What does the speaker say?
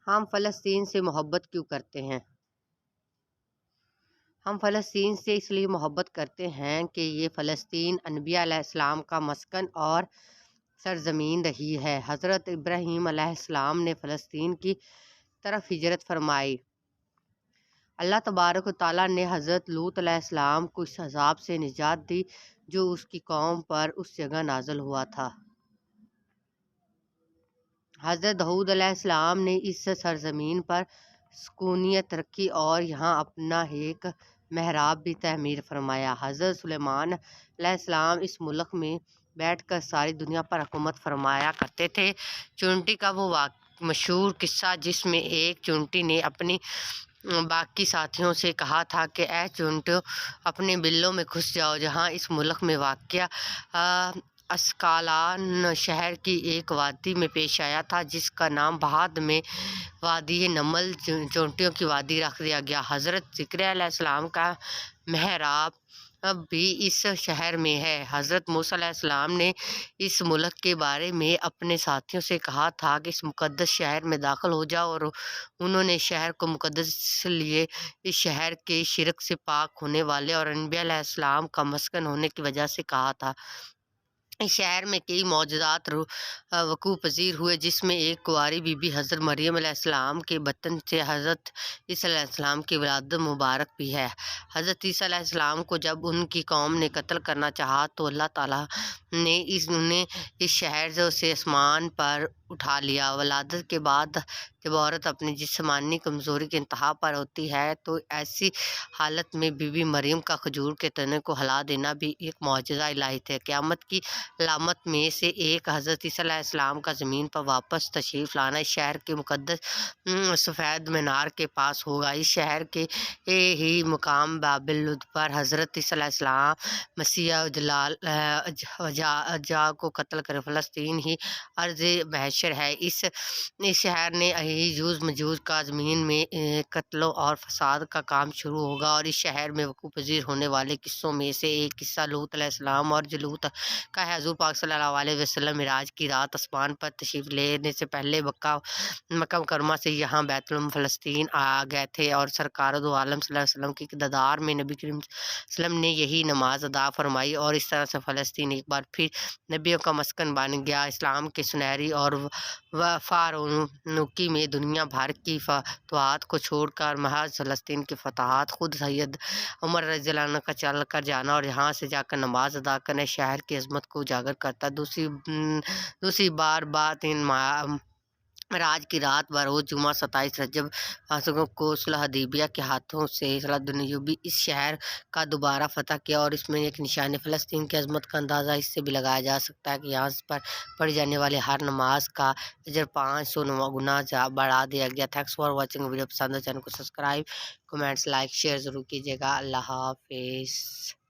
ہم فلسطین سے محبت کیوں کرتے ہیں؟ ہم فلسطین سے اس لیے محبت کرتے ہیں کہ یہ فلسطین انبیاء علیہ السلام کا مسکن اور سرزمین رہی ہے۔ حضرت ابراہیم علیہ السلام نے فلسطین کی طرف ہجرت فرمائی۔ اللہ تبارک و تعالیٰ نے حضرت لوط علیہ السلام کو اس عذاب سے نجات دی جو اس کی قوم پر اس جگہ نازل ہوا تھا۔ حضرت داؤد علیہ السلام نے اس سرزمین پر سکونیت رکھی اور یہاں اپنا ایک محراب بھی تعمیر فرمایا۔ حضرت سلیمان علیہ السلام اس ملک میں بیٹھ کر ساری دنیا پر حکومت فرمایا کرتے تھے۔ چونٹی کا وہ مشہور قصہ جس میں ایک چونٹی نے اپنی باقی ساتھیوں سے کہا تھا کہ اے چونٹیوں، اپنے بلوں میں گھس جاؤ، جہاں اس ملک میں واقع اسکالان شہر کی ایک وادی میں پیش آیا تھا جس کا نام بعد میں وادی نمل چونٹیوں کی وادی رکھ دیا گیا۔ حضرت زکریا علیہ السلام کا محراب بھی اس شہر میں ہے۔ حضرت موسیٰ علیہ السلام نے اس ملک کے بارے میں اپنے ساتھیوں سے کہا تھا کہ اس مقدس شہر میں داخل ہو جاؤ، اور انہوں نے شہر کو مقدس لیے اس شہر کے شرک سے پاک ہونے والے اور انبیاء علیہ السلام کا مسکن ہونے کی وجہ سے کہا تھا۔ اس شہر میں کئی معجزات وقوع پذیر ہوئے، جس میں ایک کنواری بی بی حضرت مریم علیہ السلام کے بطن سے حضرت عیسیٰ علیہ السلام کی ولادت مبارک بھی ہے۔ حضرت عیسیٰ علیہ السلام کو جب ان کی قوم نے قتل کرنا چاہا تو اللہ تعالیٰ نے انہیں اس شہر سے آسمان پر اٹھا لیا۔ ولادت کے بعد جب عورت اپنی جسمانی کمزوری کی انتہا پر ہوتی ہے تو ایسی حالت میں بی بی مریم کا کھجور کے تنے کو ہلا دینا بھی ایک معجزہ الہی تھا۔ قیامت کی علامت میں سے ایک حضرت عیسیٰ علیہ السلام کا زمین پر واپس تشریف لانا اس شہر کے مقدس سفید مینار کے پاس ہوگا۔ اس شہر کے ہی مقام باب اللد پر حضرت عیسیٰ علیہ السلام مسیح دجال کو قتل کرے۔ فلسطین ہی ارض محشر ہے۔ اس شہر نے یجوج ماجوج کا زمین میں قتل اور فساد کا کام شروع ہوگا، اور اس شہر میں وقوع پذیر ہونے والے قصوں میں سے ایک قصہ لوط علیہ السلام اور جو لوط کا ہے۔ حضور پاک صلی اللہ علیہ وسلم معراج کی رات آسمان پر تشریف لینے سے پہلے مکہ مکرمہ سے یہاں بیت لحم فلسطین آ گئے تھے، اور سرکار دو عالم صلی اللہ علیہ وسلم کی دیدار میں نبی کریم صلی اللہ علیہ وسلم نے یہی نماز ادا فرمائی، اور اس طرح سے فلسطین ایک بار پھر نبیوں کا مسکن بن گیا۔ اسلام کے سنہری اور فارونقی میں دنیا بھر کی فتوحات کو چھوڑ کر محض فلسطین کی فتوحات خود سید عمر رضی اللہ عنہ کا چل کر جانا اور یہاں سے جا کر نماز ادا کرنا شہر کی عظمت کو اجاگر کرتا۔ دوسری بات ان معراج کی رات بروز جمعہ 27 رجب کو صلح حدیبیہ کے ہاتھوں سے صلاح الدین ایوبی اس شہر کا دوبارہ فتح کیا، اور اس میں ایک نشان فلسطین کی عظمت کا اندازہ اس سے بھی لگایا جا سکتا ہے کہ یہاں پر پڑھی جانے والی ہر نماز کا اجر 500 گنا بڑھا دیا گیا۔ تھینکس فار واچنگ ویڈیو پسند ہے چینل کو سبسکرائب، کمنٹس، لائک، شیئر ضرور کیجیے گا۔ اللہ حافظ۔